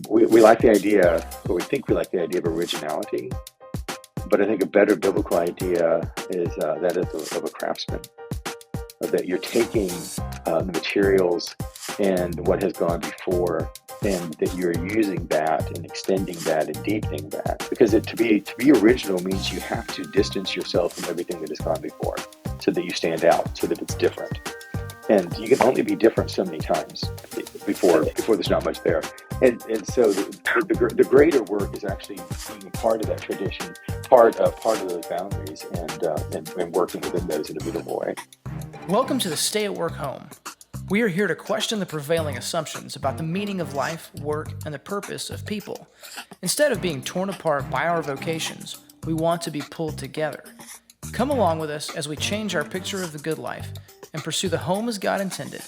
we like the idea, or we think we like the idea of originality, but I think a better biblical idea is that of a craftsman, that you're taking the materials and what has gone before, and that you're using that and extending that and deepening that. Because to be original means you have to distance yourself from everything that has gone before, so that you stand out, so that it's different. And you can only be different so many times before there's not much there. And so the greater work is actually being a part of that tradition, part of those boundaries, and working within those in a beautiful way. Welcome to the Stay at Work Home. We are here to question the prevailing assumptions about the meaning of life, work, and the purpose of people. Instead of being torn apart by our vocations, we want to be pulled together. Come along with us as we change our picture of the good life and pursue the home as God intended,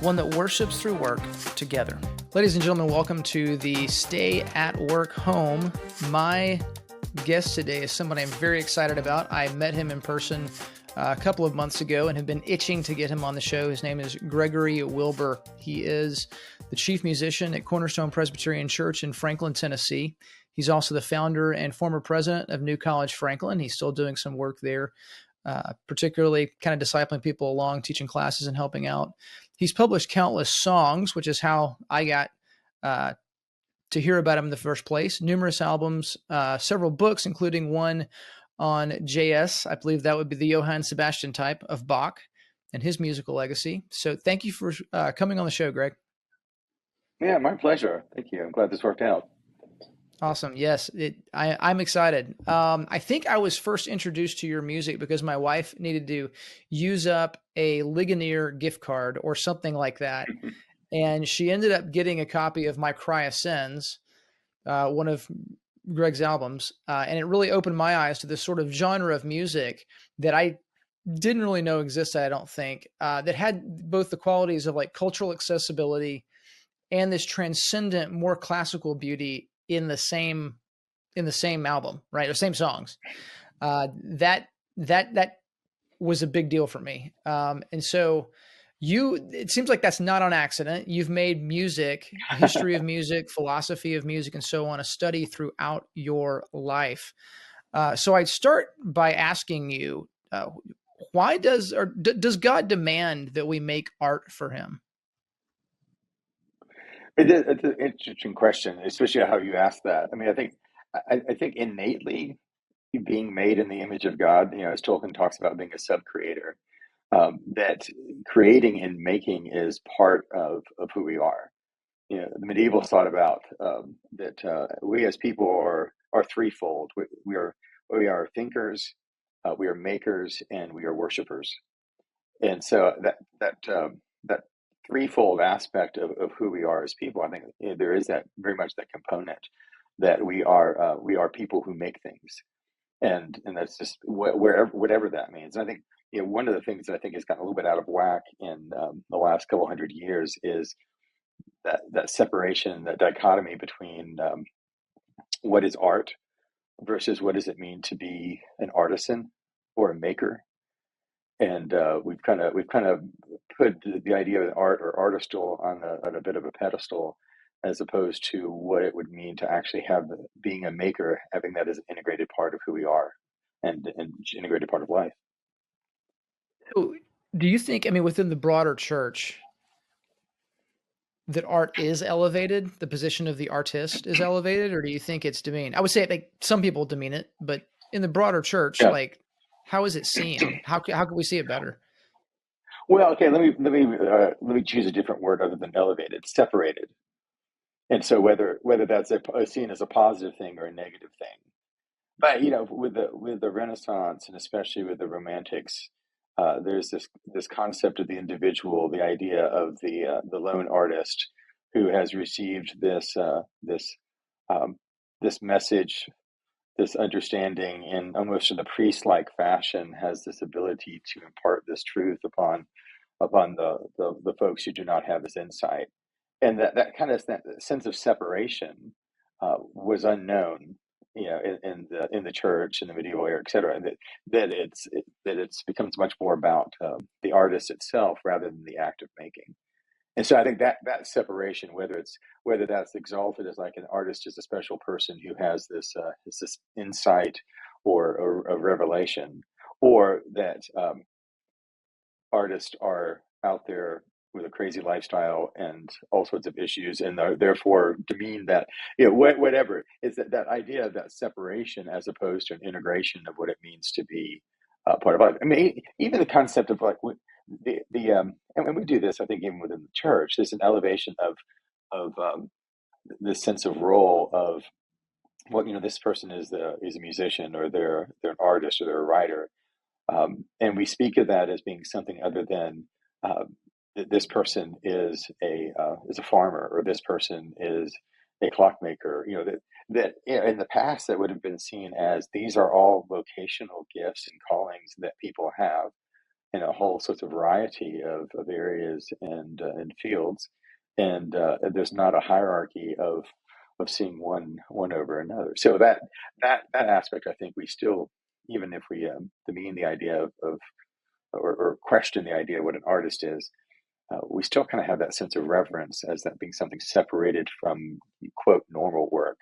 one that worships through work together. Ladies and gentlemen, welcome to the Stay at Work Home. My guest today is someone I'm very excited about. I met him in person a couple of months ago and have been itching to get him on the show. His name is Gregory Wilbur. He is the chief musician at Cornerstone Presbyterian Church in Franklin, Tennessee. He's also the founder and former president of New College Franklin. He's still doing some work there, particularly kind of discipling people along, teaching classes and helping out. He's published countless songs, which is how I got to hear about him in the first place. Numerous albums, several books, including one on JS. I believe that would be the Johann Sebastian type of Bach and his musical legacy. So thank you for coming on the show, Greg. Yeah, my pleasure. Thank you. I'm glad this worked out. Awesome. Yes, I'm excited. I think I was first introduced to your music because my wife needed to use up a Ligonier gift card or something like that. And she ended up getting a copy of My Cry of Sins, one of Greg's albums. And it really opened my eyes to this sort of genre of music that I didn't really know existed, I don't think, that had both the qualities of like cultural accessibility and this transcendent, more classical beauty in the same album, right? Or same songs. That was a big deal for me. And so it seems like that's not on accident. You've made music, history of music, philosophy of music, and so on, a study throughout your life. So I'd start by asking you, why does God demand that we make art for him? It's an interesting question, especially how you ask that. I mean, I think innately being made in the image of God, as Tolkien talks about being a sub-creator, that creating and making is part of who we are. The medievals thought about that we as people are threefold. We are thinkers, we are makers, and we are worshipers. And so that threefold aspect of who we are as people, I think there is that very much that component that we are people who make things, and that's just whatever that means. And I think one of the things that I think has gotten a little bit out of whack in the last couple hundred years is that separation, that dichotomy between what is art versus what does it mean to be an artisan or a maker. And we've kind of put the idea of art or artistle on a bit of a pedestal, as opposed to what it would mean to actually have being a maker, having that as an integrated part of who we are, and integrated part of life. So do you think, I mean, within the broader church, that art is elevated, the position of the artist is elevated, or do you think it's demeaned? I would say like some people demean it, but in the broader church, Yeah. like how is it seen? How can we see it better? Well, okay. Let me choose a different word other than elevated. Separated. And so whether that's seen as a positive thing or a negative thing. But with the Renaissance, and especially with the Romantics, there's this concept of the individual, the idea of the lone artist who has received this message, this understanding, in almost in a priest-like fashion, has this ability to impart this truth upon the folks who do not have this insight. And that kind of that sense of separation was unknown, in the church, in the medieval era, et cetera. That it's becomes much more about the artist itself rather than the act of making. And so I think that separation, whether that's exalted as like an artist is a special person who has this insight or a revelation, or that artists are out there with a crazy lifestyle and all sorts of issues, and are therefore demean that, whatever is that idea of that separation as opposed to an integration of what it means to be part of life. I mean, even the concept of like and we do this, I think, even within the church. There's an elevation of this sense of role of, well, this person is a musician, or they're an artist, or they're a writer, and we speak of that as being something other than this person is a farmer, or this person is a clockmaker. In the past that would have been seen as these are all vocational gifts and callings that people have in a whole sort of variety of areas and fields, and there's not a hierarchy of seeing one over another. So that aspect, I think, we still, even if we demean the idea of or question the idea of what an artist is, we still kind of have that sense of reverence as that being something separated from, quote, normal work,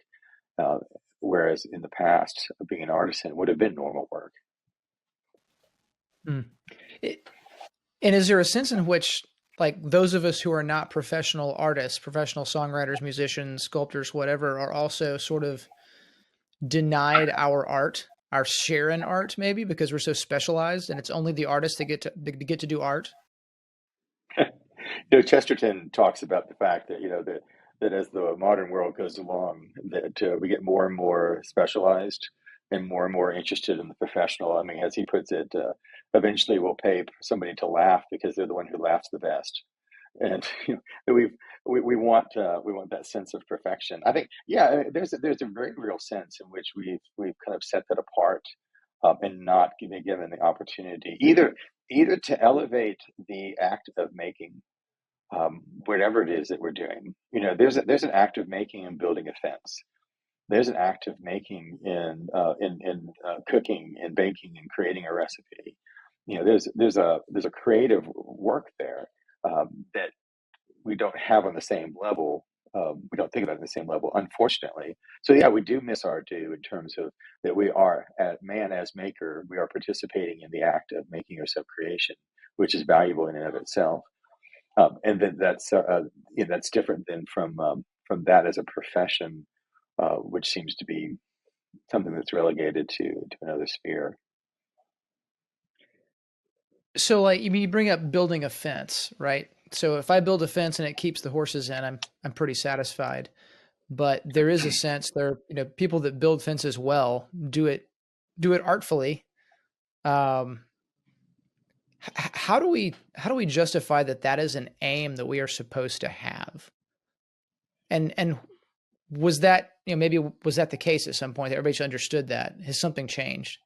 whereas in the past, being an artisan would have been normal work. Hmm. And is there a sense in which, like, those of us who are not professional artists, professional songwriters, musicians, sculptors, whatever, are also sort of denied our art, our share in art, maybe because we're so specialized, and it's only the artists that get to do art? Chesterton talks about the fact that that as the modern world goes along, that we get more and more specialized and more interested in the professional. I mean, as he puts it, eventually we'll pay somebody to laugh because they're the one who laughs the best. And we want that sense of perfection. I think, yeah, there's a very real sense in which we've kind of set that apart, and not being given the opportunity either to elevate the act of making, whatever it is that we're doing. There's an act of making and building a fence. There's an act of making in cooking and baking and creating a recipe. There's a creative work there, that we don't have on the same level. We don't think about it on the same level, unfortunately. So yeah, we do miss our due in terms of that we are, as man as maker, we are participating in the act of making or self-creation, which is valuable in and of itself. And then that's different than from that as a profession, which seems to be something that's relegated to another sphere. So, like, you bring up building a fence, right? So if I build a fence and it keeps the horses in, I'm pretty satisfied. But there is a sense there, people that build fences well do it artfully. Um, how do we justify that is an aim that we are supposed to have? And was that, maybe was that the case at some point that everybody understood that? Has something changed?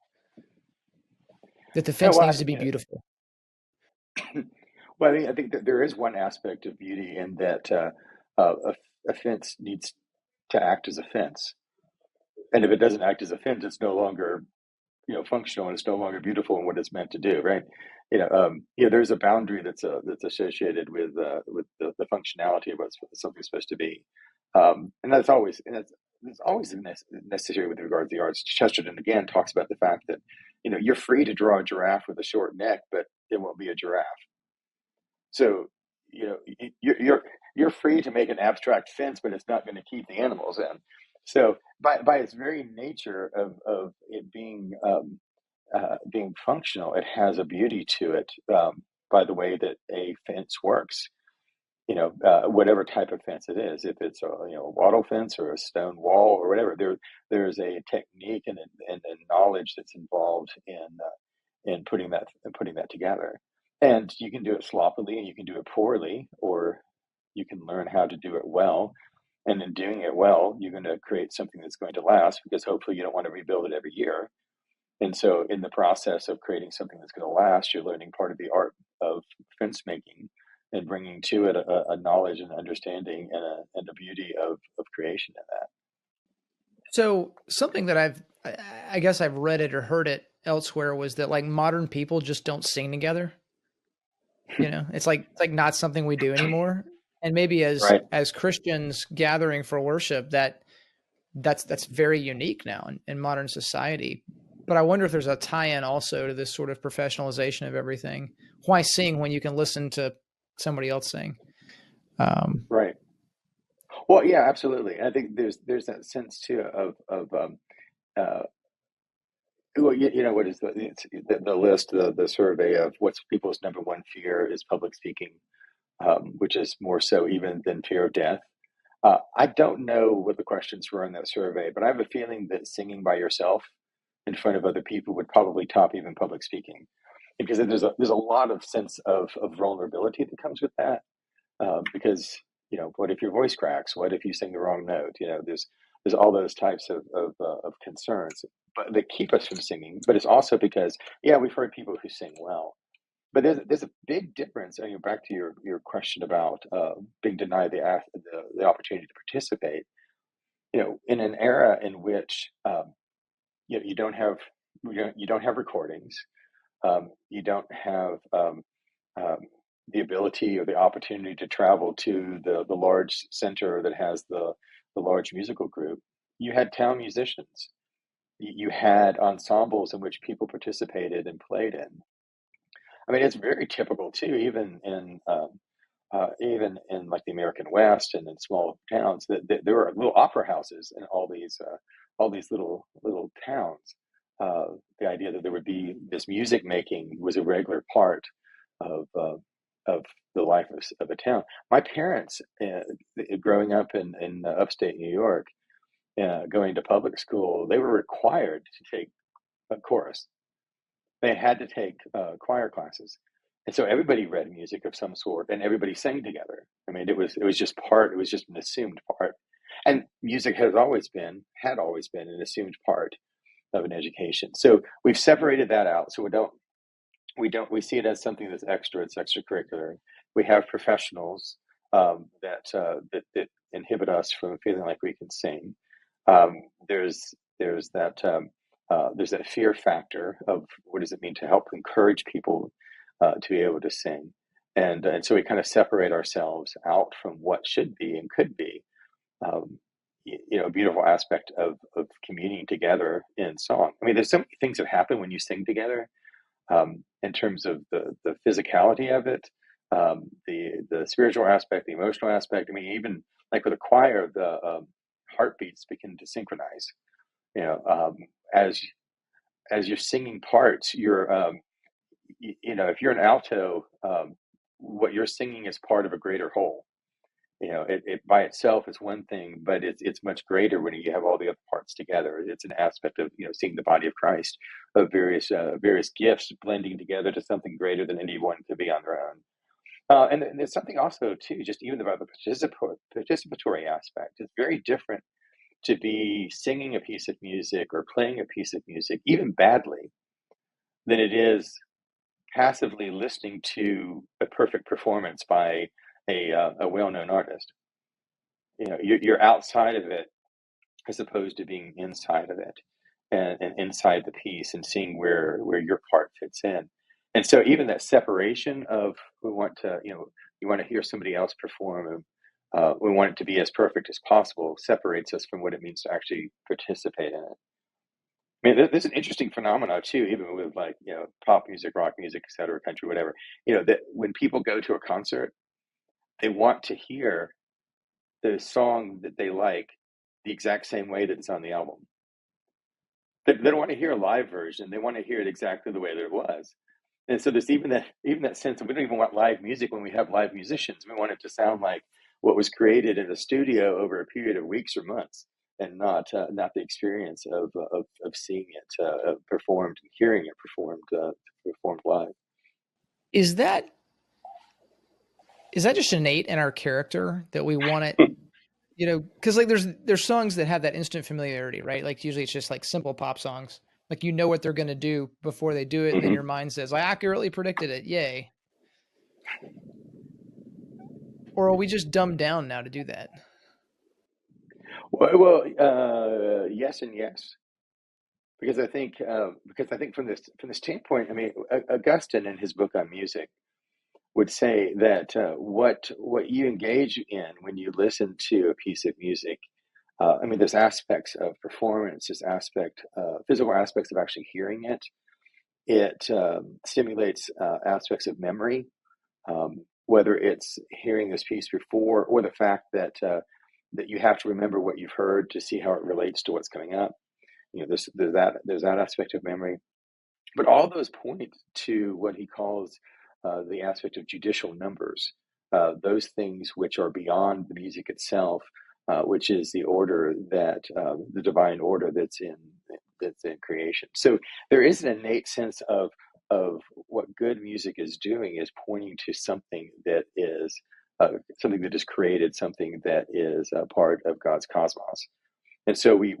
That the Yeah, fence well, I needs to think, be beautiful. well, I think that there is one aspect of beauty in that, a fence needs to act as a fence, and if it doesn't act as a fence, it's no longer functional, and it's no longer beautiful in what it's meant to do, right? There's a boundary that's associated with the functionality of what something's supposed to be, and that's always necessary with regard to the arts. Chesterton again talks about the fact that you're free to draw a giraffe with a short neck, but it won't be a giraffe. So you're free to make an abstract fence, but it's not going to keep the animals in. So by its very nature of it being functional, it has a beauty to it, by the way that a fence works. Whatever type of fence it is, if it's a wattle fence or a stone wall or whatever, there's a technique and a knowledge that's involved in putting that together. And you can do it sloppily, and you can do it poorly, or you can learn how to do it well. And in doing it well, you're going to create something that's going to last, because hopefully you don't want to rebuild it every year. And so in the process of creating something that's going to last, you're learning part of the art of fence making and bringing to it a knowledge and understanding and a beauty of creation in that. So something that I guess I've read it or heard it elsewhere was that, like, modern people just don't sing together. It's like not something we do anymore. And maybe Right. as Christians gathering for worship, that's very unique now in modern society. But I wonder if there's a tie-in also to this sort of professionalization of everything. Why sing when you can listen to somebody else sing? Um, Right. Well, yeah, absolutely. I think there's that sense too of uh, well, you know, what is the list, the survey of what's people's number one fear is public speaking, which is more so even than fear of death. I don't know what the questions were in that survey, but I have a feeling that singing by yourself in front of other people would probably top even public speaking, because there's a lot of sense of vulnerability that comes with that. Because what if your voice cracks? What if you sing the wrong note? There's all those types of concerns, but that keep us from singing. But it's also because, yeah, we've heard people who sing well, but there's a big difference. And back to your question about being denied the opportunity to participate. In an era in which you don't have you don't have recordings, you don't have um, the ability or the opportunity to travel to the large center that has the large musical group. You had town musicians. You had ensembles in which people participated and played in. I mean, it's very typical too, even in like the American West and in small towns, that there are little opera houses in all these little towns. The idea that there would be this music making was a regular part of the life of a town. My parents, growing up in upstate New York, going to public school, they were required to take a chorus. They had to take choir classes, and so everybody read music of some sort, and everybody sang together. I mean, it was just part. It was just an assumed part, and music had always been an assumed part of an education. So we've separated that out. So we see it as something that's extra. It's extracurricular. We have professionals that inhibit us from feeling like we can sing. Um, there's there's that there's that fear factor of what does it mean to help encourage people to be able to sing, and so we kind of separate ourselves out from what should be and could be. Um, a beautiful aspect of communing together in song. I mean, there's so many things that happen when you sing together, in terms of the physicality of it, the spiritual aspect, the emotional aspect. I mean, even like with a choir, the heartbeats begin to synchronize. You know, as you're singing parts, if you're an alto, what you're singing is part of a greater whole. It by itself is one thing, but it's much greater when you have all the other parts together. It's an aspect of seeing the body of Christ, of various gifts blending together to something greater than anyone could be on their own. And there's something also too, just even about the participatory aspect. It's very different to be singing a piece of music or playing a piece of music, even badly, than it is passively listening to a perfect performance by a well-known artist. You're outside of it as opposed to being inside of it, and inside the piece and seeing where your part fits in. And so even that separation of we want to, you want to hear somebody else perform, and we want it to be as perfect as possible, separates us from what it means to actually participate in it. I mean, there's an interesting phenomenon too, even with like, pop music, rock music, et cetera, country, whatever, that when people go to a concert, they want to hear the song that they like the exact same way that it's on the album. They don't want to hear a live version. They want to hear it exactly the way that it was. And so there's even that sense of we don't even want live music when we have live musicians. We want it to sound like what was created in the studio over a period of weeks or months, and not the experience of seeing it performed and hearing it performed live. is that just innate in our character that we want it? Because like there's songs that have that instant familiarity, right? Like usually it's just like simple pop songs. Like what they're going to do before they do it, and then Hmm. your mind says, "I accurately predicted it, yay!" Or are we just dumbed down now to do that? Well, yes and yes, because I think from the standpoint, I mean, Augustine in his book on music would say that what you engage in when you listen to a piece of music, I mean, there's aspects of performance, there's physical aspects of actually hearing it. It stimulates aspects of memory, whether it's hearing this piece before or the fact that that you have to remember what you've heard to see how it relates to what's coming up. You know, there's that aspect of memory, but all those point to what he calls the aspect of judicial numbers, those things which are beyond the music itself, which is the order that the divine order that's in creation. So there is an innate sense of what good music is doing is pointing to something that is something that is created, something that is a part of God's cosmos. And so we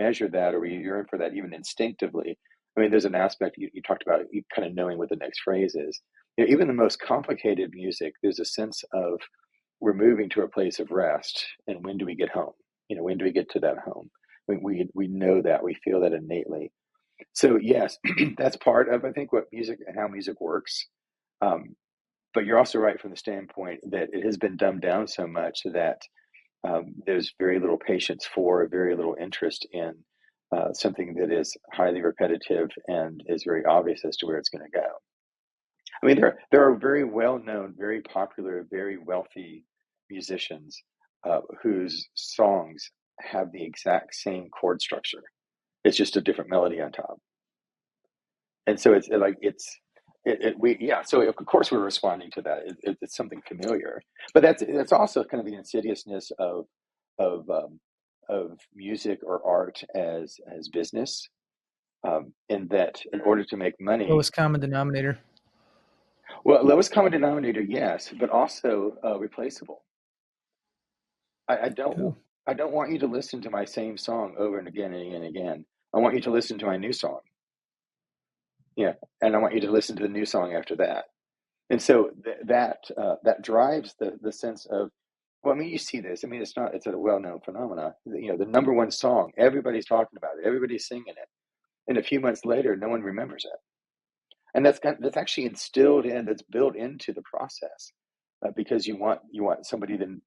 measure that, or we yearn for that even instinctively. I mean, there's an aspect you talked about, you kind of knowing what the next phrase is. You know, even the most complicated music, there's a sense of we're moving to a place of rest. And when do we get home? You know, when do we get to that home? We know that, we feel that innately. So yes, that's part of, I think, what music and how music works. But you're also right from the standpoint that it has been dumbed down so much that there's very little patience for, very little interest in something that is highly repetitive and is very obvious as to where it's going to go. I mean, there are very well-known, very popular, very wealthy musicians whose songs have the exact same chord structure. It's just a different melody on top. And so it's like so of course we're responding to that. It's something familiar, but that's also kind of the insidiousness of music or art as business, in that in order to make money, Lowest common denominator. well, lowest common denominator, yes, but also replaceable. I don't Ooh. I don't want you to listen to my same song over and again and again and again. I want you to listen to my new song. Yeah, and I want you to listen to the new song after that. And so that drives the sense of, well, I mean, you see this. I mean, it's a well-known phenomenon. You know, the number one song, everybody's talking about it, everybody's singing it, and a few months later, no one remembers it. And that's actually that's built into the process, because you want somebody then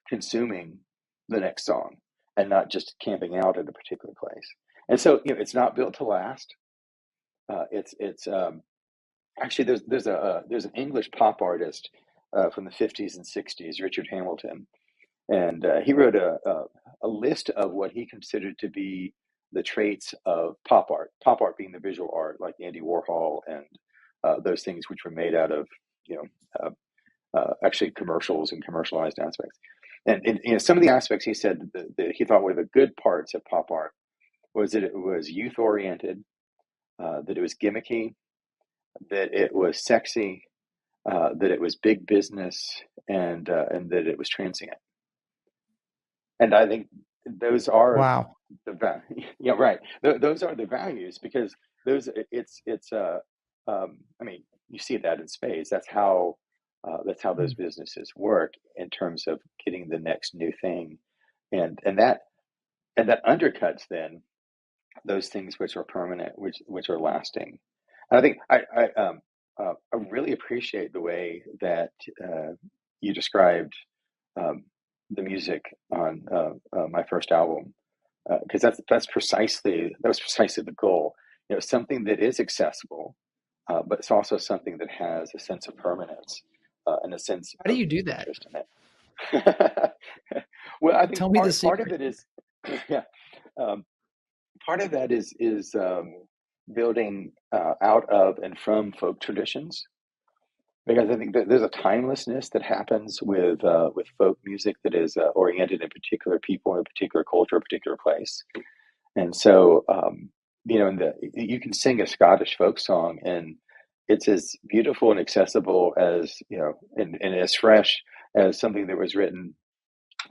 consuming the next song and not just camping out at a particular place. And so, you know, it's not built to last. It's Actually, there's an English pop artist from the 50s and 60s, Richard Hamilton, and he wrote a list of what he considered to be the traits of pop art. Pop art being the visual art, like Andy Warhol and those things which were made out of, you know, actually commercials and commercialized aspects. And you know, some of the aspects he said that he thought were the good parts of pop art was that it was youth oriented, that it was gimmicky, that it was sexy, that it was big business, and that it was transient. And I think those are Wow. yeah, right. Those are the values, because it's I mean, you see that in spades. That's how those businesses work in terms of getting the next new thing, and that undercuts then those things which are permanent, which are lasting. And I think I really appreciate the way that you described the music on my first album, because that was precisely the goal. You know, something that is accessible, but it's also something that has a sense of permanence and a sense How do of you do that? interest in it. Well, I think Tell me the part of secret. it is, yeah, part of that is building out of and from folk traditions, because I think that there's a timelessness that happens with folk music that is oriented in particular people, in a particular culture, a particular place. And so, you know, you can sing a Scottish folk song, and it's as beautiful and accessible as, you know, and as fresh as something that was written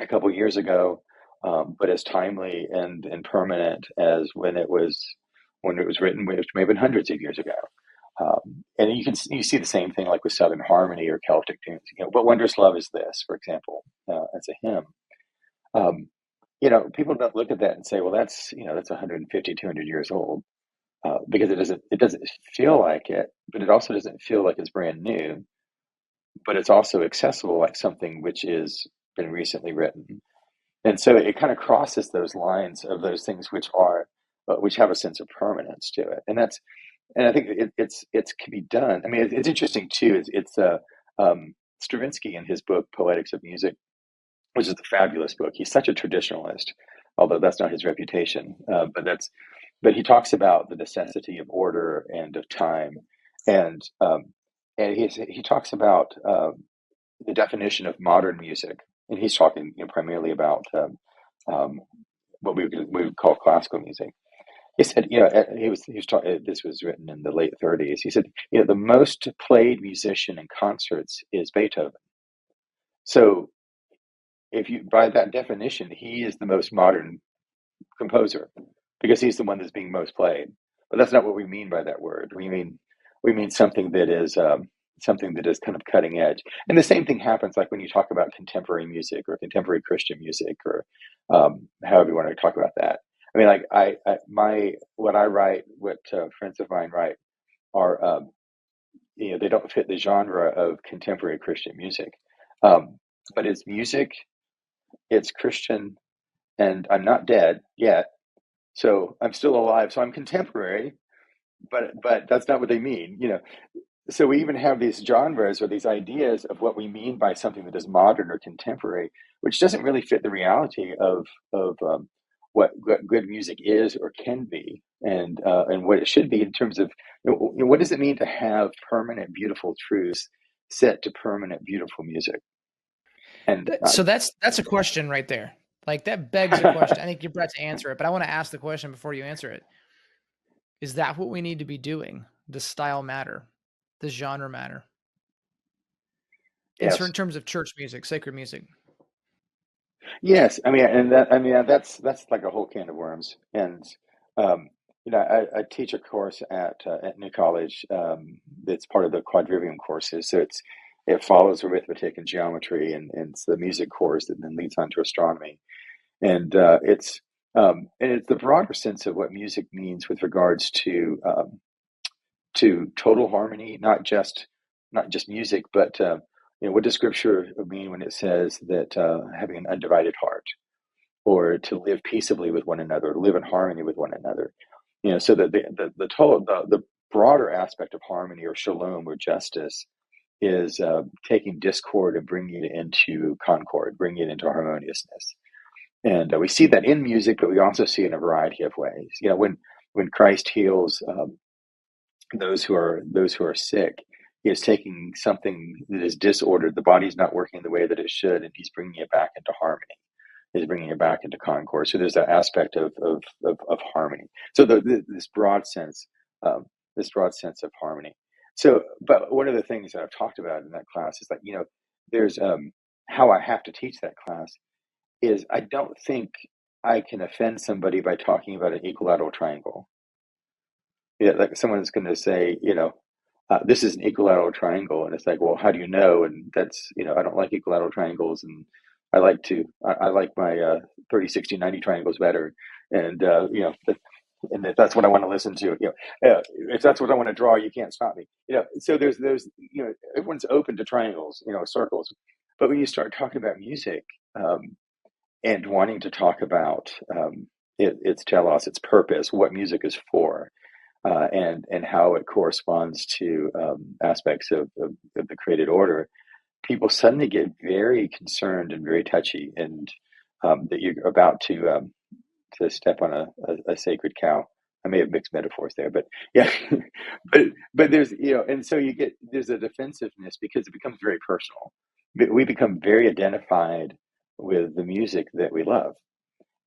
a couple years ago, but as timely and permanent as when it was written, which may have been hundreds of years ago. And you see the same thing like with Southern harmony or Celtic tunes. You know, "What Wondrous Love Is This," for example, as a hymn. Um, you know, people don't look at that and say, well, that's 150, 200 years old. because it doesn't feel like it, but it also doesn't feel like it's brand new, but it's also accessible like something which is been recently written. And so it kind of crosses those lines of those things which have a sense of permanence to it. And I think it's can be done. I mean, it's interesting too. Stravinsky in his book Poetics of Music, which is a fabulous book. He's such a traditionalist, although that's not his reputation. But he talks about the necessity of order and of time, and he talks about the definition of modern music, and he's talking primarily about um, what we would call classical music. He said, he was talking. This was written in the late 30s. He said, the most played musician in concerts is Beethoven. So, if you by that definition, he is the most modern composer because he's the one that's being most played. But that's not what we mean by that word. We mean something that is kind of cutting edge. And the same thing happens like when you talk about contemporary music or contemporary Christian music or however you want to talk about that. I mean, like what I write, what friends of mine write are they don't fit the genre of contemporary Christian music, um, but it's music, it's Christian, and I'm not dead yet, so I'm still alive. So I'm contemporary, but that's not what they mean. So we even have these genres or these ideas of what we mean by something that is modern or contemporary, which doesn't really fit the reality of what good music is or can be, and what it should be in terms of what does it mean to have permanent, beautiful truths set to permanent, beautiful music. And So that's a question right there. Like that begs a question. I think you're about to answer it, but I want to ask the question before you answer it. Is that what we need to be doing? Does style matter? Does genre matter? In yes, certain terms of church music, sacred music. yes, that's like a whole can of worms. And um, I teach a course at New College that's part of the quadrivium courses. So it follows arithmetic and geometry, and it's the music course that then leads on to astronomy. And it's the broader sense of what music means with regards to total harmony, not just music, but what does Scripture mean when it says that having an undivided heart, or to live peaceably with one another, live in harmony with one another. So that the broader aspect of harmony or shalom or justice is taking discord and bringing it into concord, bringing it into harmoniousness. And we see that in music, but we also see it in a variety of ways. When Christ heals those who are sick, he is taking something that is disordered. The body's not working the way that it should, and he's bringing it back into harmony. Is bringing it back into concord. So there's that aspect of harmony. So um, this broad sense of harmony. So, but one of the things that I've talked about in that class is like, there's how I have to teach that class is I don't think I can offend somebody by talking about an equilateral triangle. Yeah, like someone's going to say, this is an equilateral triangle, and it's like, well, how do you know? And that's, I don't like equilateral triangles, and I like my 30, 60, 90 triangles better, and and if that's what I want to listen to, if that's what I want to draw, you can't stop me, So there's everyone's open to triangles, circles, but when you start talking about music, and wanting to talk about its telos, its purpose, what music is for, and how it corresponds to aspects of the created order, people suddenly get very concerned and very touchy, and that you're about to step on a sacred cow. I may have mixed metaphors there, but yeah, but there's and so there's a defensiveness because it becomes very personal. We become very identified with the music that we love,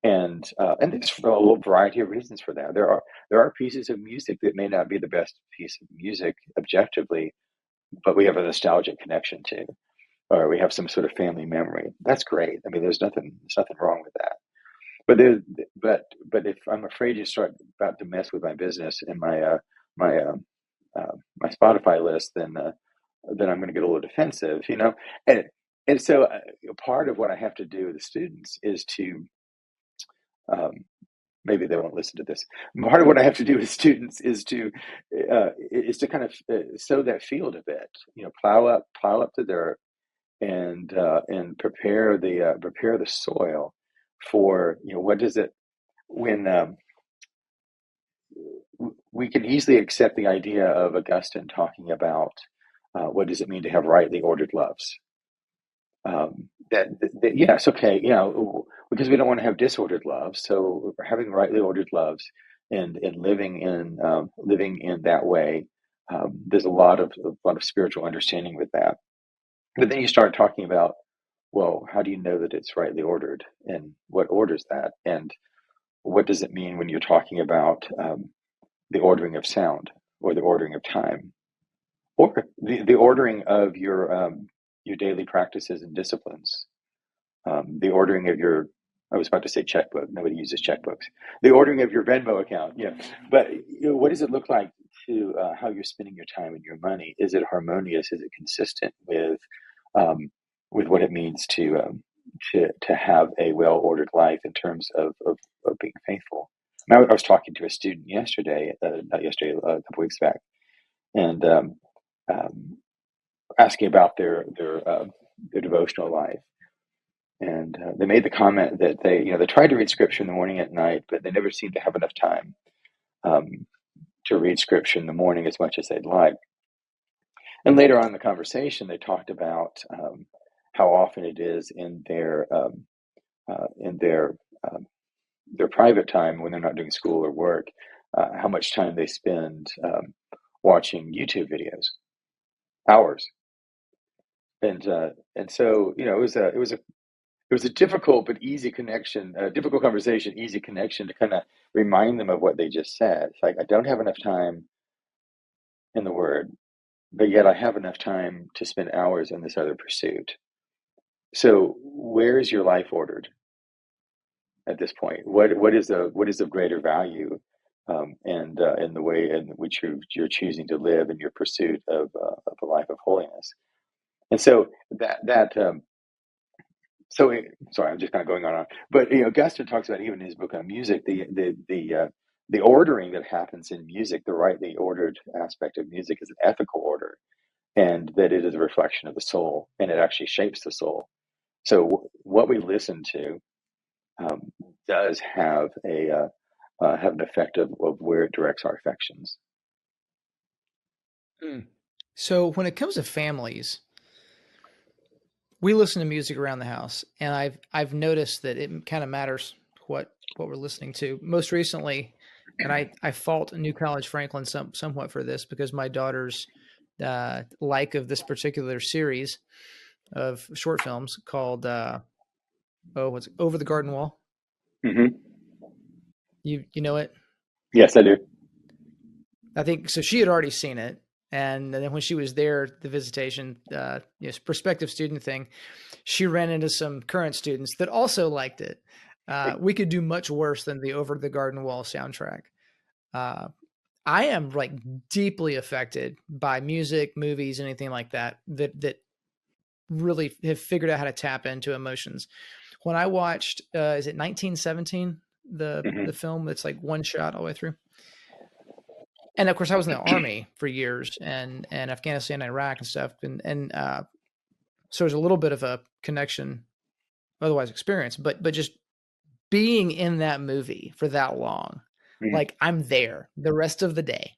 and there's a little variety of reasons for that. There are pieces of music that may not be the best piece of music objectively, but we have a nostalgic connection to, or we have some sort of family memory. That's great. I mean, there's nothing wrong with that. But but if I'm afraid you start about to mess with my business and my my Spotify list, then I'm going to get a little defensive. And so part of what I have to do with the students is to um, maybe they won't listen to this. Part of what I have to do with students is to kind of sow that field a bit, plow up the dirt, and prepare the soil for, what does it when we can easily accept the idea of Augustine talking about what does it mean to have rightly ordered loves. That yes, okay, because we don't want to have disordered loves, so having rightly ordered loves and living in that way, there's a lot of spiritual understanding with that. But then you start talking about, well, how do you know that it's rightly ordered, and what orders that, and what does it mean when you're talking about the ordering of sound, or the ordering of time, or the ordering of your daily practices and disciplines, the ordering of your, I was about to say checkbook, nobody uses checkbooks, the ordering of your Venmo account, but what does it look like to how you're spending your time and your money? Is it harmonious? Is it consistent um, with what it means to have a well-ordered life in terms of being faithful? Now, I was talking to a student yesterday, not yesterday, a couple weeks back, and um, asking about their devotional life. And they made the comment that they tried to read scripture in the morning at night, but they never seemed to have enough time um, to read scripture in the morning as much as they'd like. And later on in the conversation, they talked about how often it is in their private time when they're not doing school or work, how much time they spend watching YouTube videos, hours. And so it was a difficult but easy connection, a difficult conversation, easy connection to kind of remind them of what they just said. It's like, I don't have enough time in the Word, but yet I have enough time to spend hours in this other pursuit. So where is your life ordered at this point? What is of greater value, and in the way in which you're choosing to live in your pursuit of a life of holiness? And so sorry, I'm just kind of going on. But Augustine talks about, even in his book on music, the ordering that happens in music, the rightly ordered aspect of music, is an ethical order, and that it is a reflection of the soul, and it actually shapes the soul. So what we listen to does have an effect of where it directs our affections. Mm. So when it comes to families, we listen to music around the house, and I've noticed that it kind of matters what we're listening to. Most recently, and I fault New College Franklin somewhat for this, because my daughter's like of this particular series of short films called what's it, Over the Garden Wall. Hmm. You know it? Yes, I do. I think so. She had already seen it, and then when she was there, the visitation, prospective student thing, she ran into some current students that also liked it. We could do much worse than the Over the Garden Wall soundtrack. Uh, I am like deeply affected by music, movies, anything like that really have figured out how to tap into emotions. When I watched, is it 1917, the Hmm. film that's like one shot all the way through? And of course, I was in the army for years, and Afghanistan, Iraq, and stuff, and so there's a little bit of a connection, otherwise experience, but just being in that movie for that long, Hmm. like I'm there the rest of the day,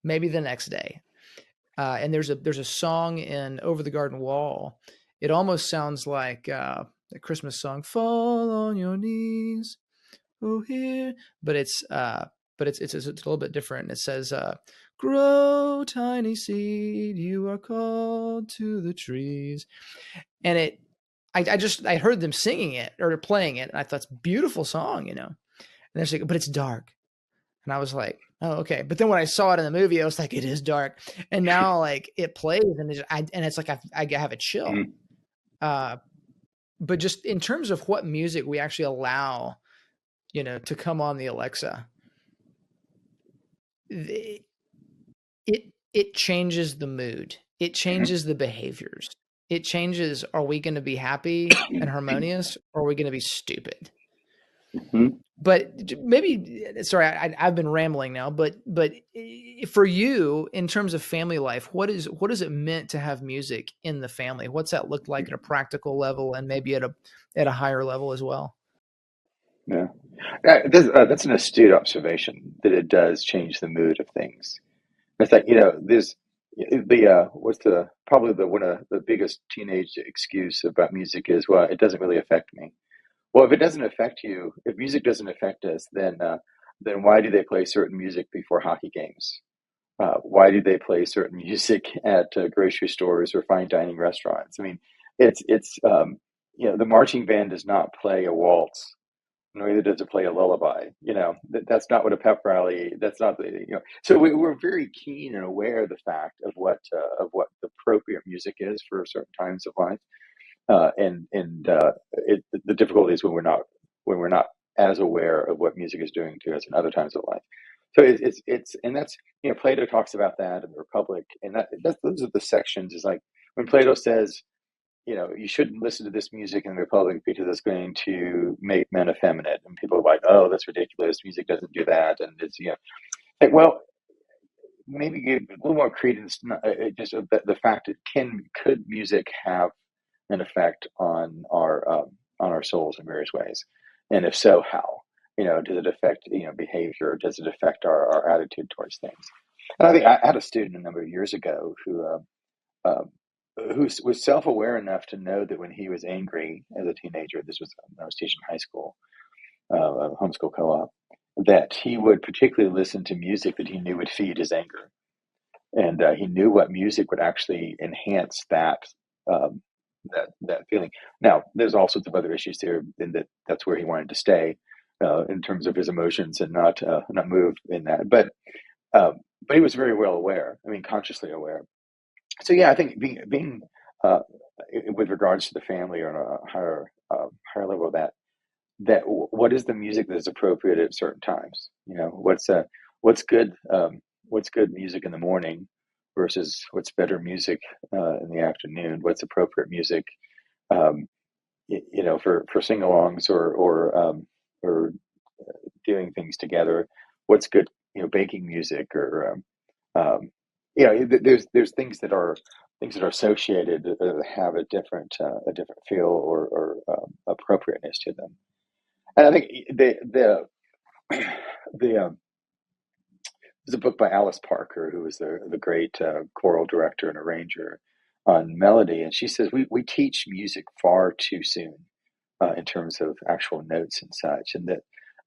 maybe the next day. And there's a song in Over the Garden Wall. It almost sounds like the Christmas song, "Fall on Your Knees, Oh here," but it's a little bit different. It says, "Grow tiny seed, you are called to the trees," and I heard them singing it or playing it, and I thought it's a beautiful song. And they're saying, but it's dark. And I was like, oh, okay. But then when I saw it in the movie, I was like, it is dark. And now like it plays, and it's like I have a chill. Hmm. Uh, but just in terms of what music we actually allow, to come on the Alexa, it it changes the mood. It Hmm. changes the behaviors. It changes, are we going to be happy and harmonious, or are we going to be stupid? Hmm. But maybe, sorry, I've been rambling now. But for you, in terms of family life, what is it meant to have music in the family? What's that look like at a practical level, and maybe at a higher level as well? Yeah. That's an astute observation that it does change the mood of things. It's like, there's what's the probably the one of the biggest teenage excuse about music is, well, it doesn't really affect me. Well, if it doesn't affect you, if music doesn't affect us, then why do they play certain music before hockey games? Why do they play certain music at grocery stores or fine dining restaurants? I mean, it's the marching band does not play a waltz, neither does it play a lullaby. That's not what a pep rally. That's not the. So we're very keen and aware of the fact of what the appropriate music is for certain times of life, and the difficulty is when we're not as aware of what music is doing to us in other times of life. So it's and that's Plato talks about that in the Republic, and those are the sections. Is like when Plato says, you shouldn't listen to this music in the Republic because it's going to make men effeminate. And people are like, oh, that's ridiculous. Music doesn't do that. And it's, like, well, maybe give a little more credence. Just the fact that could music have an effect on our souls in various ways? And if so, how? Does it affect, behavior? Does it affect our attitude towards things? And I think I had a student a number of years ago uh, who was self-aware enough to know that when he was angry as a teenager, this was when I was teaching high school, homeschool co-op, that he would particularly listen to music that he knew would feed his anger, and he knew what music would actually enhance um, that feeling. Now, there's all sorts of other issues there, in that's where he wanted to stay in terms of his emotions and not move in that, but he was very well aware. I mean, consciously aware. So yeah, I think being uh, with regards to the family or on a higher level of what is the music that is appropriate at certain times? What's good what's good music in the morning versus what's better music in the afternoon? What's appropriate music um, for sing-alongs or doing things together? What's good baking music or there's things that are associated have a different feel or appropriateness to them. And I think the there's a book by Alice Parker, who was the great choral director and arranger on melody, and she says we teach music far too soon in terms of actual notes and such, and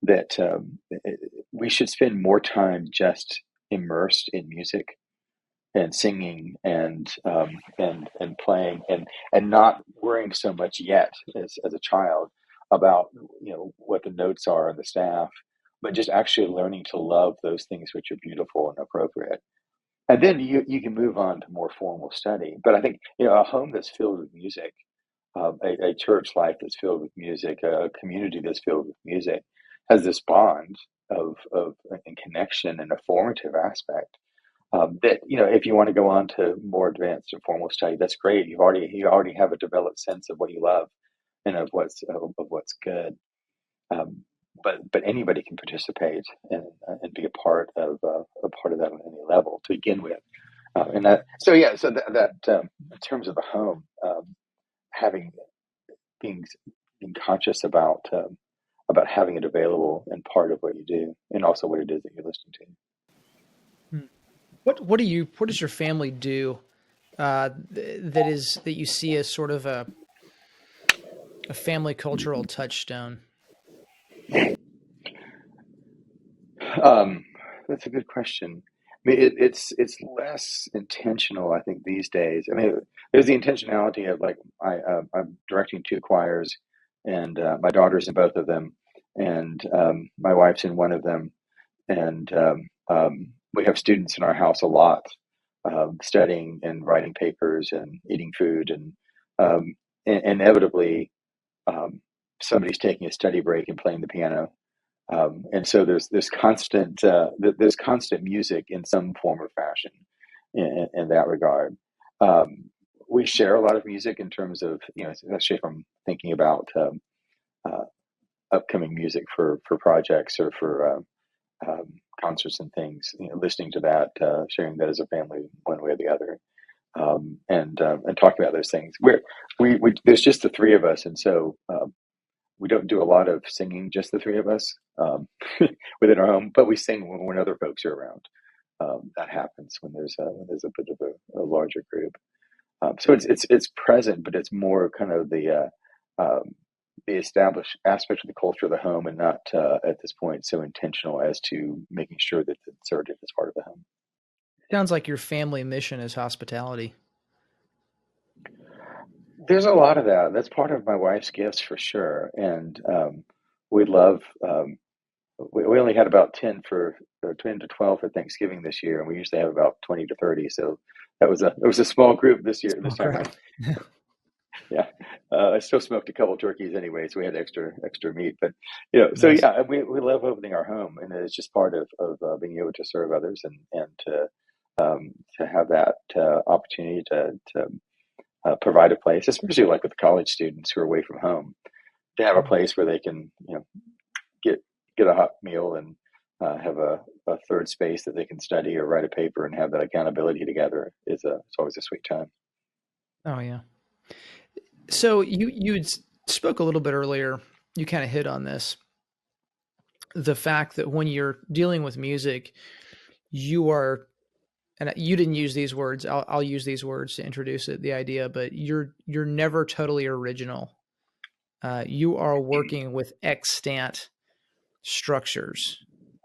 that we should spend more time just immersed in music and singing and playing and not worrying so much yet as a child about what the notes are and the staff, but just actually learning to love those things which are beautiful and appropriate. And then you can move on to more formal study. But I think a home that's filled with music, a church life that's filled with music, a community that's filled with music, has this bond of and connection and a formative aspect that if you want to go on to more advanced and formal study, that's great. You already have a developed sense of what you love and of what's good. Um, but anybody can participate and be a part of that on any level to begin with. And that so yeah so that in terms of the home, having being being conscious about having it available and part of what you do, and also what it is that you're listening to. Hmm. What does your family do that you see as sort of a family cultural touchstone? Um, that's a good question. I mean, it's less intentional, I think, these days. I mean, there's the intentionality of like I'm directing two choirs, and my daughter's in both of them, and my wife's in one of them, and we have students in our house a lot, studying and writing papers and eating food, and inevitably um, somebody's taking a study break and playing the piano, and so there's constant music in some form or fashion in that regard. We share a lot of music in terms of especially if I'm thinking about uh, upcoming music for projects or for concerts and things. Listening to that, sharing that as a family, one way or the other, and talking about those things. We there's just the three of us, and so we don't do a lot of singing, just the three of us within our home, but we sing when other folks are around. That happens when there's a bit of a larger group. So it's present, but it's more kind of the established aspect of the culture of the home, and not at this point so intentional as to making sure that it's served as part of the home. Sounds like your family mission is hospitality. There's a lot of that. That's part of my wife's gifts for sure, and we love. We only had about 10 to 12 for Thanksgiving this year, and we usually have about 20 to 30. So it was a small group this year. This time around. Yeah, I still smoked a couple turkeys anyway, so we had extra meat. But so Nice. yeah, we love opening our home, and it's just part of being able to serve others and to have that opportunity to provide a place, especially like with college students who are away from home, to have a place where they can get a hot meal and have a third space that they can study or write a paper and have that accountability together. It's always a sweet time. Oh yeah. So you spoke a little bit earlier. You kind of hit on this. The fact that when you're dealing with music, you are, and you didn't use these words. I'll use these words to introduce it, the idea. But you're never totally original. You are working with extant structures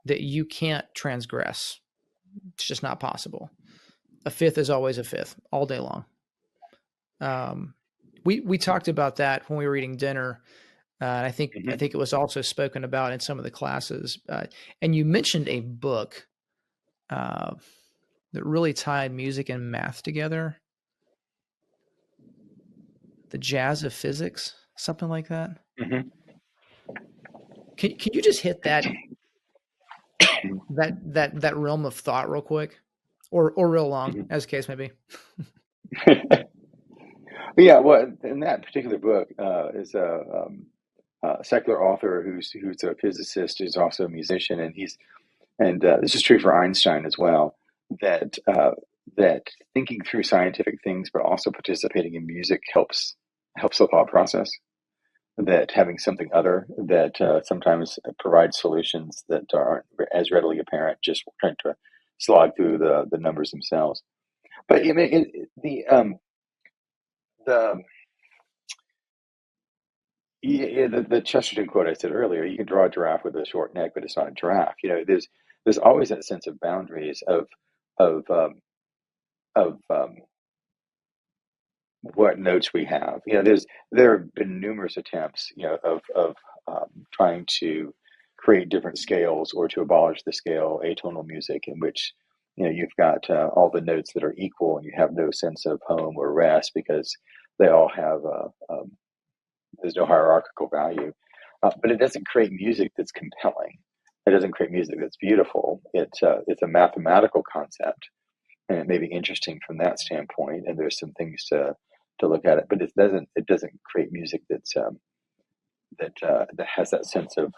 that you can't transgress. It's just not possible. A fifth is always a fifth, all day long. We talked about that when we were eating dinner. And I think it was also spoken about in some of the classes. And you mentioned a book that really tied music and math together. The Jazz of Physics, something like that. Mm-hmm. Can you just hit that realm of thought real quick, or real long, Mm-hmm. as the case may be? Yeah, well, in that particular book is a secular author who's a physicist, who's also a musician, and this is true for Einstein as well. That that thinking through scientific things, but also participating in music helps the thought process. That having something other that sometimes provides solutions that aren't as readily apparent, just trying to slog through the numbers themselves. But I mean, the yeah, the Chesterton quote I said earlier, you can draw a giraffe with a short neck, but it's not a giraffe. There's always that sense of boundaries of of what notes we have. There have been numerous attempts, of trying to create different scales or to abolish the scale atonal music, in which you've got all the notes that are equal, and you have no sense of home or rest because they all have there's no hierarchical value. But it doesn't create music that's compelling. It doesn't create music that's beautiful. It's a mathematical concept, and it may be interesting from that standpoint. And there's some things to look at it, but it doesn't create music that has that sense of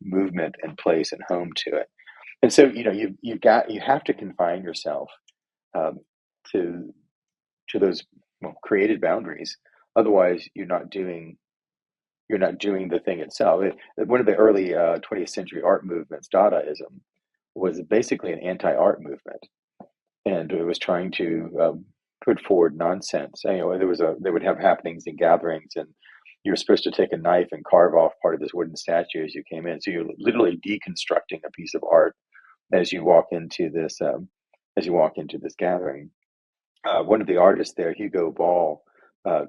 movement and place and home to it. And so you have to confine yourself um, to those created boundaries. Otherwise, you're not doing the thing itself. One of the early 20th century art movements, Dadaism, was basically an anti-art movement, and it was trying to put forward nonsense. They would have happenings and gatherings, and you were supposed to take a knife and carve off part of this wooden statue as you came in. So you're literally deconstructing a piece of art as you walk into this gathering. One of the artists there, Hugo Ball,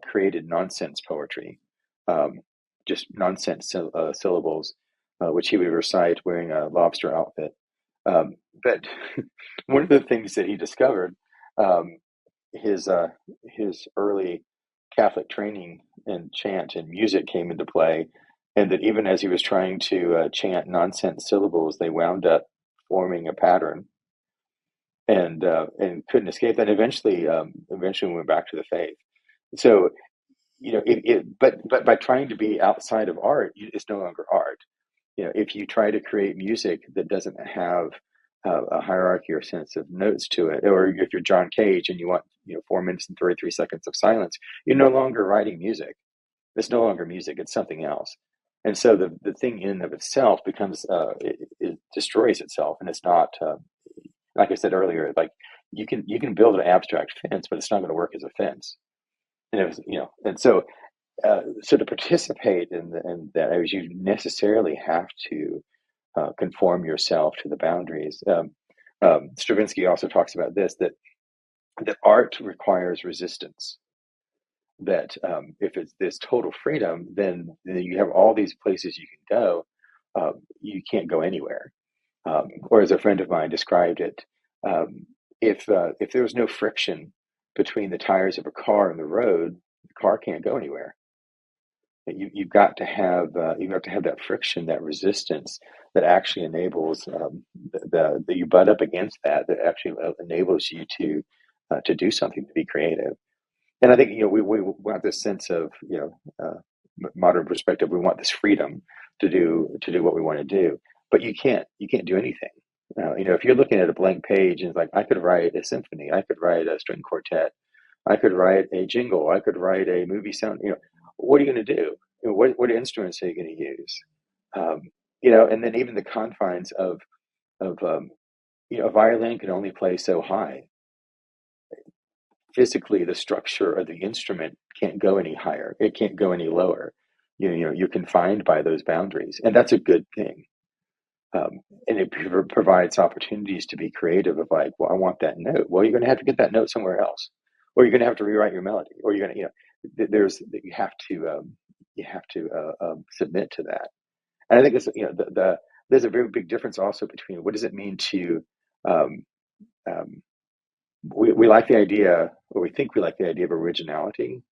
created nonsense poetry, um, just nonsense syllables, which he would recite wearing a lobster outfit. But one of the things that he discovered, um, his early Catholic training in chant and music came into play, and that even as he was trying to chant nonsense syllables, they wound up forming a pattern, and couldn't escape that. Eventually went back to the faith. So but by trying to be outside of art, it's no longer art. If you try to create music that doesn't have a hierarchy or sense of notes to it, or if you're John Cage and you want 4 minutes and 33 seconds of silence, you're no longer writing music. It's no longer music; it's something else. And so the thing in and of itself becomes it destroys itself, and it's not like I said earlier. Like you can build an abstract fence, but it's not going to work as a fence. And it was, and so to participate in that, you necessarily have to conform yourself to the boundaries. Stravinsky also talks about this, that art requires resistance. That if it's this total freedom, then you have all these places you can go. You can't go anywhere. Or as a friend of mine described it, if there was no friction between the tires of a car and the road, the car can't go anywhere. You've got to have that friction, that resistance that actually enables that you butt up against that actually enables you to do something, to be creative. And I think we want this sense of modern perspective. We want this freedom to do what we want to do, but you can't do anything. If you're looking at a blank page and it's like, I could write a symphony, I could write a string quartet, I could write a jingle, I could write a movie sound. What are you going to do? What instruments are you going to use? And then even the confines of a violin can only play so high. Physically, the structure of the instrument can't go any higher. It can't go any lower. You're confined by those boundaries, and that's a good thing. And it provides opportunities to be creative. Of like, well, I want that note. Well, you're going to have to get that note somewhere else, or you're going to have to rewrite your melody, or you're going to, you have to submit to that. And I think it's there's a very big difference also between what does it mean to um, um, we like the idea, or we think we like the idea of originality,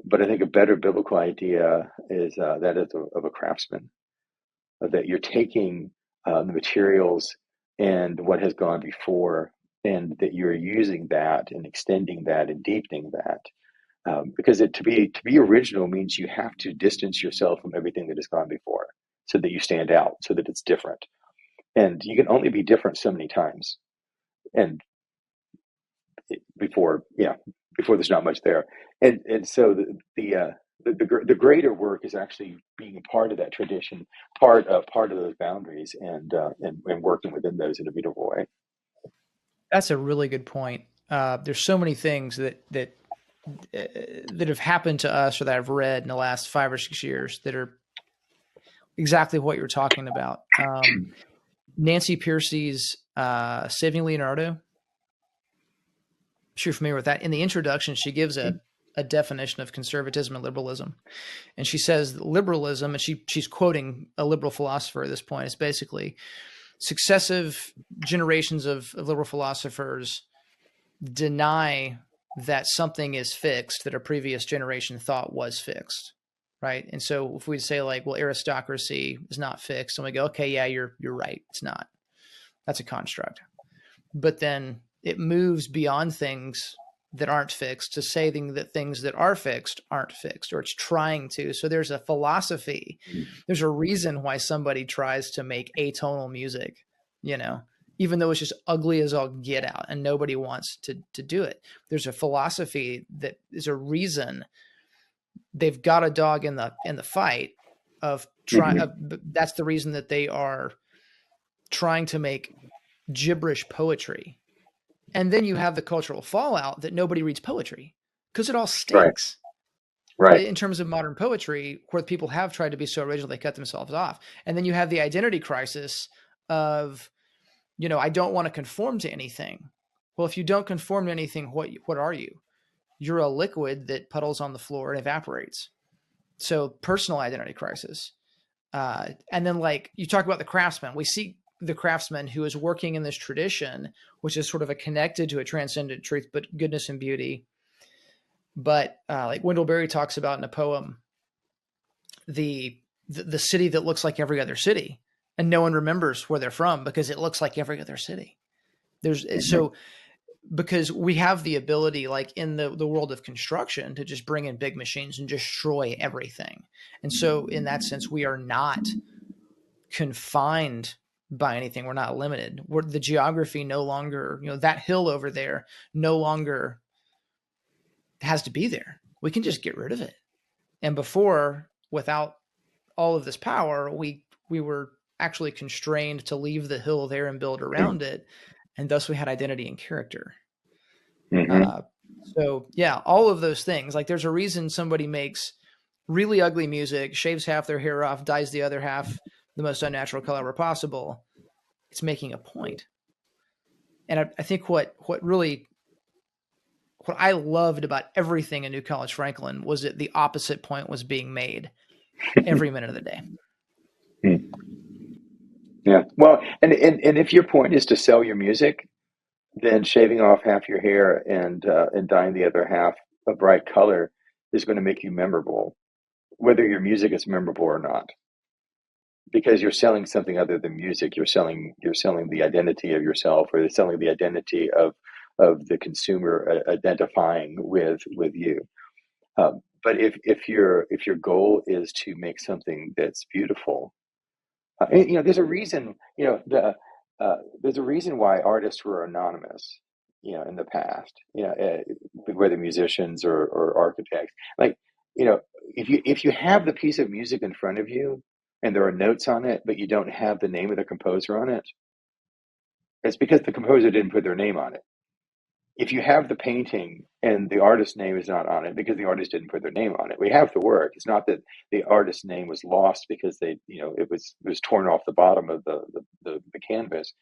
but I think a better biblical idea is that of a craftsman, that you're taking the materials and what has gone before, and that you're using that and extending that and deepening that. Because to be original means you have to distance yourself from everything that has gone before, so that you stand out, so that it's different. And you can only be different so many times, and before there's not much there. And so the greater work is actually being a part of that tradition, part of those boundaries, and working within those in a beautiful way. That's a really good point. There's so many things that have happened to us or that I've read in the last 5 or 6 years that are exactly what you're talking about. Nancy Pearcey's Saving Leonardo. I'm sure you're familiar with that. In the introduction, she gives a definition of conservatism and liberalism. And she says liberalism, and she's quoting a liberal philosopher at this point, is basically successive generations of liberal philosophers deny that something is fixed that a previous generation thought was fixed, right? And so if we say like, well, aristocracy is not fixed, and we go, okay, yeah, you're right, it's not. That's a construct. But then it moves beyond things that aren't fixed to saying that things that are fixed aren't fixed, or it's trying to. So there's a philosophy. There's a reason why somebody tries to make atonal music, even though it's just ugly as all get out and nobody wants to do it. There's a philosophy that is a reason they've got a dog in the fight of trying. That's the reason that they are trying to make gibberish poetry. And then you have the cultural fallout that nobody reads poetry because it all stinks. Right. In terms of modern poetry, where people have tried to be so original, they cut themselves off. And then you have the identity crisis of, I don't want to conform to anything. Well, if you don't conform to anything, what are you? You're a liquid that puddles on the floor and evaporates. So personal identity crisis. And then like you talk about the craftsman, we see the craftsman who is working in this tradition, which is sort of a connected to a transcendent truth, but goodness and beauty. But like Wendell Berry talks about in a poem, the city that looks like every other city, and no one remembers where they're from because it looks like every other city. So because we have the ability, like in the world of construction, to just bring in big machines and destroy everything. And so in that sense, we are not confined by anything. We're not limited. The geography no longer, that hill over there no longer has to be there. We can just get rid of it. And before, without all of this power, we were actually constrained to leave the hill there and build around it. And thus we had identity and character. Mm-hmm. So yeah, all of those things. Like there's a reason somebody makes really ugly music, shaves half their hair off, dyes the other half the most unnatural color possible. It's making a point. And I think what I loved about everything in New College Franklin was that the opposite point was being made every minute of the day. Yeah. Well, and if your point is to sell your music, then shaving off half your hair and dyeing the other half a bright color is going to make you memorable, whether your music is memorable or not, because you're selling something other than music. You're selling the identity of yourself, or you're selling the identity of the consumer identifying with you. But if your goal is to make something that's beautiful, there's a reason. There's a reason why artists were anonymous. In the past, whether musicians or architects, like if you have the piece of music in front of you and there are notes on it, but you don't have the name of the composer on it, it's because the composer didn't put their name on it. If you have the painting and the artist's name is not on it because the artist didn't put their name on it, we have the work. It's not that the artist's name was lost because it was torn off the bottom of the canvas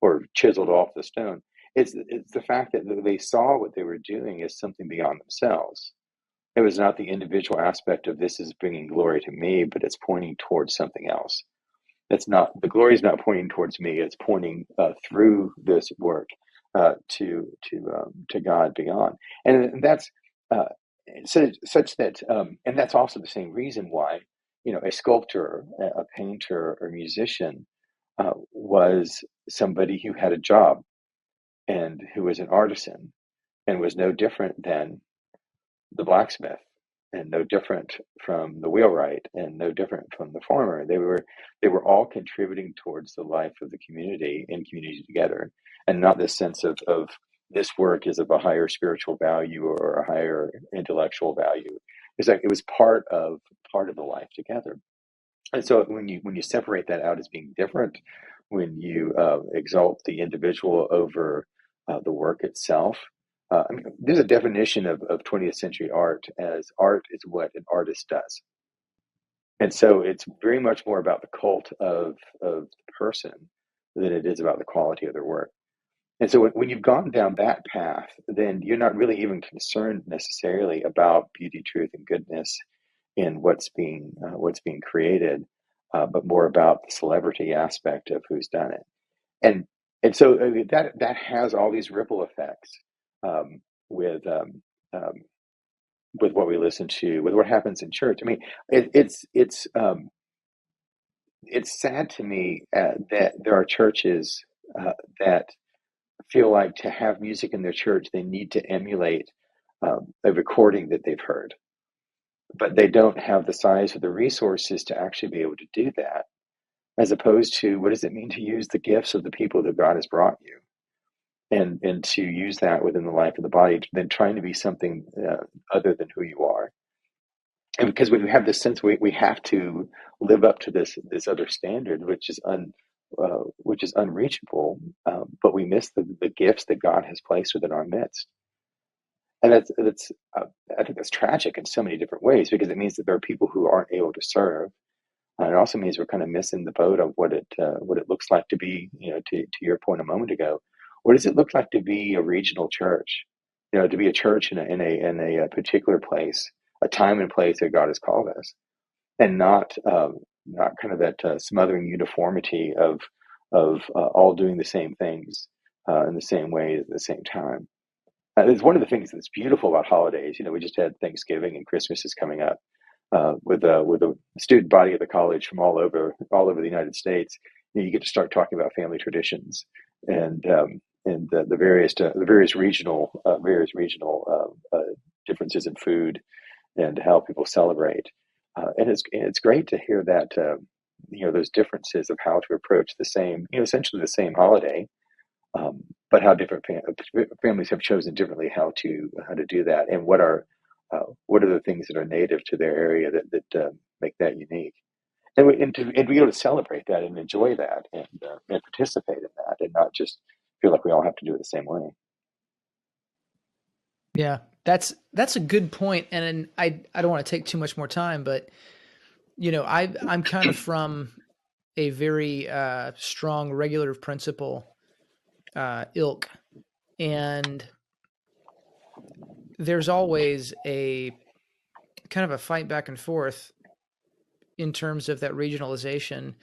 or chiseled off the stone. It's the fact that they saw what they were doing as something beyond themselves. It was not the individual aspect of this is bringing glory to me, but it's pointing towards something else. It's not, the glory is not pointing towards me. It's pointing through this work to God beyond, and that's such that, and that's also the same reason why a sculptor, a painter, or musician was somebody who had a job and who was an artisan and was no different than the blacksmith and no different from the wheelwright and no different from the farmer. They were all contributing towards the life of the community in community together, and not this sense of this work is of a higher spiritual value or a higher intellectual value. It's like it was part of the life together. And so when you separate that out as being different, when you exalt the individual over the work itself, there's a definition of 20th century art as art is what an artist does. And so it's very much more about the cult of the person than it is about the quality of their work. And so when you've gone down that path, then you're not really even concerned necessarily about beauty, truth, and goodness in what's being created, but more about the celebrity aspect of who's done it. And so that has all these ripple effects with what we listen to, with what happens in church. I mean, it's sad to me that there are churches that feel like to have music in their church, they need to emulate a recording that they've heard, but they don't have the size or the resources to actually be able to do that, as opposed to what does it mean to use the gifts of the people that God has brought you, and to use that within the life of the body, than trying to be something other than who you are. And because we have this sense we have to live up to this other standard, which is unreachable, but we miss the gifts that God has placed within our midst. And that's I think that's tragic in so many different ways, because it means that there are people who aren't able to serve. It also means we're kind of missing the boat of what it looks like to be, to your point a moment ago. What does it look like to be a regional church? To be a church in a particular place, a time and place that God has called us, and not kind of that smothering uniformity of all doing the same things in the same way at the same time. It's one of the things that's beautiful about holidays. We just had Thanksgiving and Christmas is coming up. With a student body of the college from all over the United States, you get to start talking about family traditions, and and the various regional differences in food and how people celebrate. And it's great to hear that those differences of how to approach the same, essentially the same holiday, but how different families have chosen differently how to do that, and what are the things that are native to their area that make that unique, and be able to celebrate that and enjoy that and participate in that, and not just feel like we all have to do it the same way. Yeah, that's a good point, and I don't want to take too much more time, but I'm kind of from a very strong regulative principle ilk, and there's always a kind of a fight back and forth in terms of that regionalization,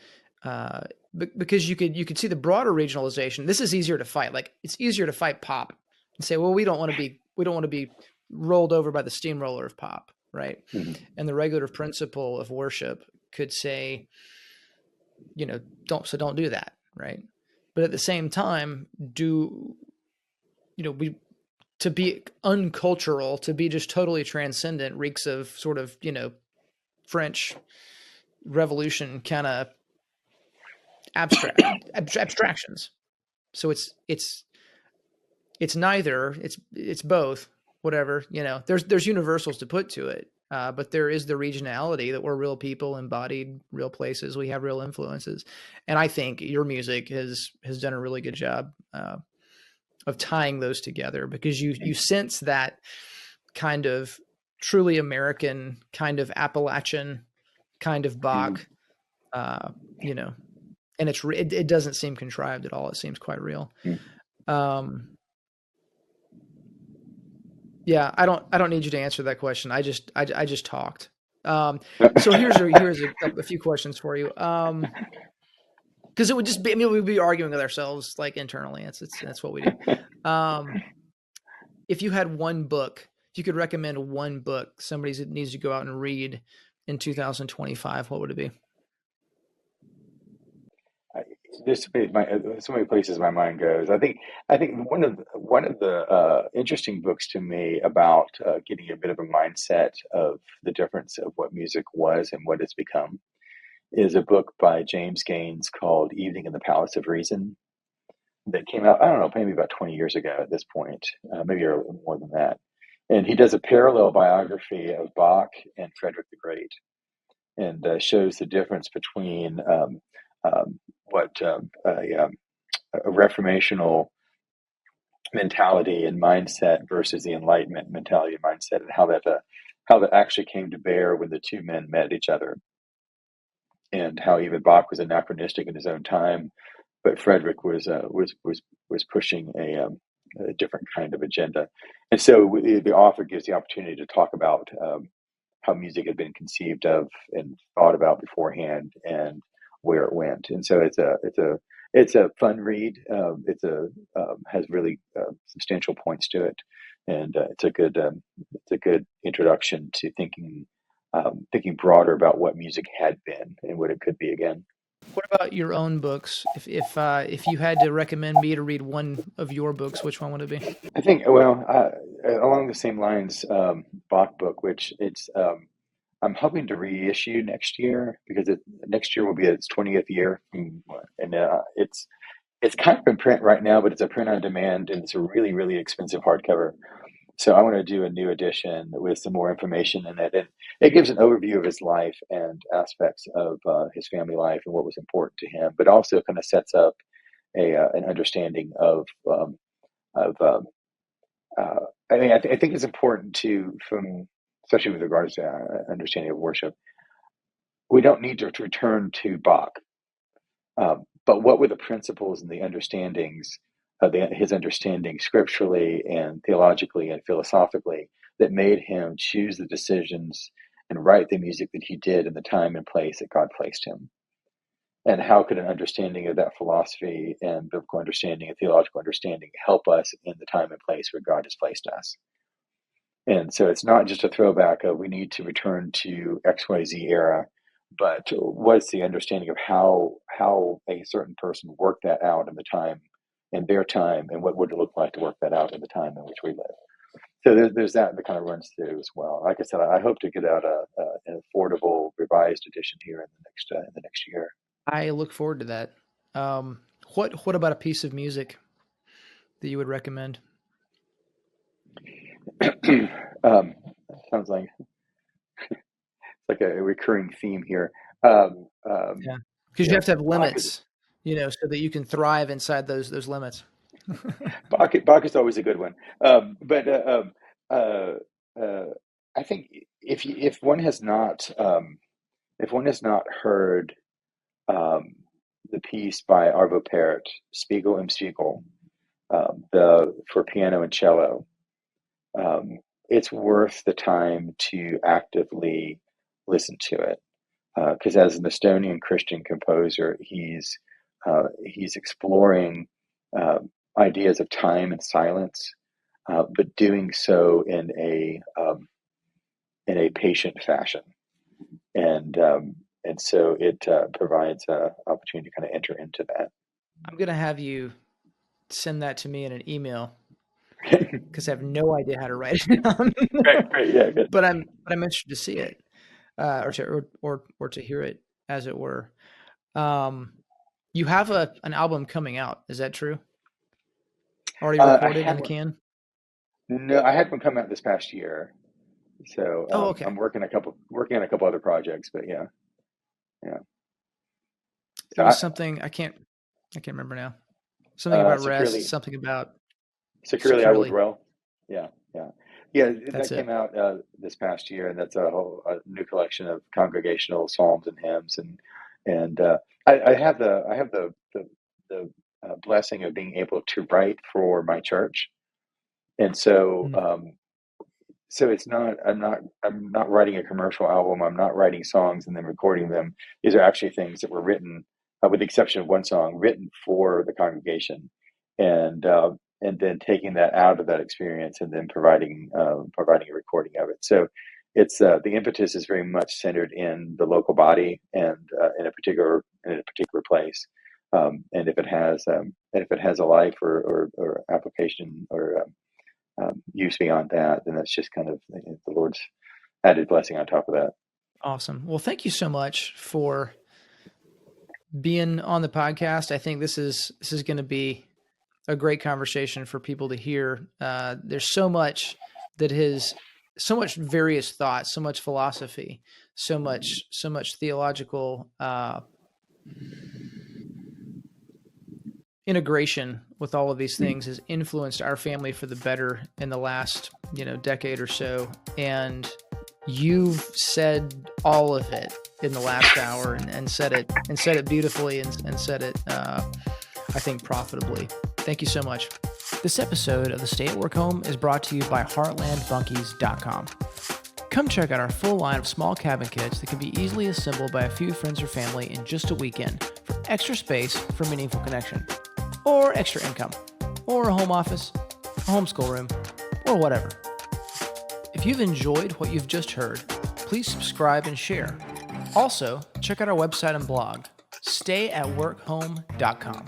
because you could see the broader regionalization. This is easier to fight. Like, it's easier to fight pop and say, well, we don't want to be rolled over by the steamroller of pop, right? Mm-hmm. And the regulative principle of worship could say, don't do that, right? But at the same time, to be uncultural, to be just totally transcendent, reeks of sort of French Revolution kind of abstractions. So it's neither. It's both. Whatever, There's universals to put to it, but there is the regionality that we're real people, embodied real places. We have real influences, and I think your music has done a really good job of tying those together, because you sense that kind of truly American, kind of Appalachian, kind of Bach, and it doesn't seem contrived at all. It seems quite real. Yeah, I don't need you to answer that question. I just talked. So here's a few questions for you. Because it would just be, we'd be arguing with ourselves, like, internally. That's what we do. If you had one book, if you could recommend one book somebody needs to go out and read in 2025, what would it be? There's so many places my mind goes. I think one of the interesting books to me about getting a bit of a mindset of the difference of what music was and what it's become is a book by James Gaines called Evening in the Palace of Reason, that came out, I don't know, maybe about 20 years ago at this point, maybe a little more than that. And he does a parallel biography of Bach and Frederick the Great, and shows the difference between what a reformational mentality and mindset versus the Enlightenment mentality and mindset, and how that actually came to bear when the two men met each other, and how even Bach was anachronistic in his own time, but Frederick was pushing a different kind of agenda. And so the author gives the opportunity to talk about how music had been conceived of and thought about beforehand, and where it went. And so it's a fun read. It's has really substantial points to it, and it's a good introduction to thinking broader about what music had been and what it could be again. What about your own books? If you had to recommend me to read one of your books, which one would it be? I think, well, along the same lines, Bach book, which I'm hoping to reissue next year, because next year will be its 20th year, and it's kind of in print right now, but it's a print on demand, and it's a really, really expensive hardcover. So I want to do a new edition with some more information in it, and it gives an overview of his life and aspects of his family life and what was important to him, but also kind of sets up an understanding of I mean, I think it's important especially with regards to understanding of worship. We don't need to return to Bach, but what were the principles and the understandings of his understanding scripturally and theologically and philosophically that made him choose the decisions and write the music that he did in the time and place that God placed him? And how could an understanding of that philosophy and biblical understanding and theological understanding help us in the time and place where God has placed us? And so it's not just a throwback of we need to return to XYZ era, but what's the understanding of how a certain person worked that out in the time in their time, and what would it look like to work that out in the time in which we live. So there's that kind of runs through as well. Like I said, I hope to get out an affordable revised edition here in the next year. I look forward to that. What about a piece of music that you would recommend? Sounds like a recurring theme here. Yeah, because you have to have limits, so that you can thrive inside those limits. Bach is always a good one. But I think if one has not heard the piece by Arvo Pärt, Spiegel im Spiegel, for piano and cello, it's worth the time to actively listen to it, because as an Estonian Christian composer, he's exploring ideas of time and silence, but doing so in a patient fashion, and so it provides an opportunity to kind of enter into that. I'm gonna have you send that to me in an email because I have no idea how to write it down. Great, yeah, good. But I'm interested to see it, or to hear it, as it were. You have an album coming out. Is that true? Already recorded in the can? No, I had one come out this past year. So okay. I'm working on a couple other projects, but yeah. So it was something I can't remember now. Something about rest. Something about securely. I would dwell. Yeah. That came out this past year, and that's a new collection of congregational psalms and hymns, and I have the blessing of being able to write for my church, and so so it's not I'm not writing a commercial album. I'm not writing songs and then recording them. These are actually things that were written, with the exception of one song, written for the congregation, and then taking that out of that experience and then providing a recording of it. So it's the impetus is very much centered in the local body and in a particular place. And if it has a life or application or use beyond that, then that's just kind of the Lord's added blessing on top of that. Awesome. Well, thank you so much for being on the podcast. I think this is going to be a great conversation for people to hear. There's so much so much various thoughts, so much philosophy, so much theological integration with all of these things has influenced our family for the better in the last, decade or so. And you've said all of it in the last hour and said it beautifully and said it, I think, profitably. Thank you so much. This episode of the Stay at Work Home is brought to you by HeartlandBunkies.com. Come check out our full line of small cabin kits that can be easily assembled by a few friends or family in just a weekend for extra space for meaningful connection, or extra income, or a home office, a homeschool room, or whatever. If you've enjoyed what you've just heard, please subscribe and share. Also, check out our website and blog, stayatworkhome.com.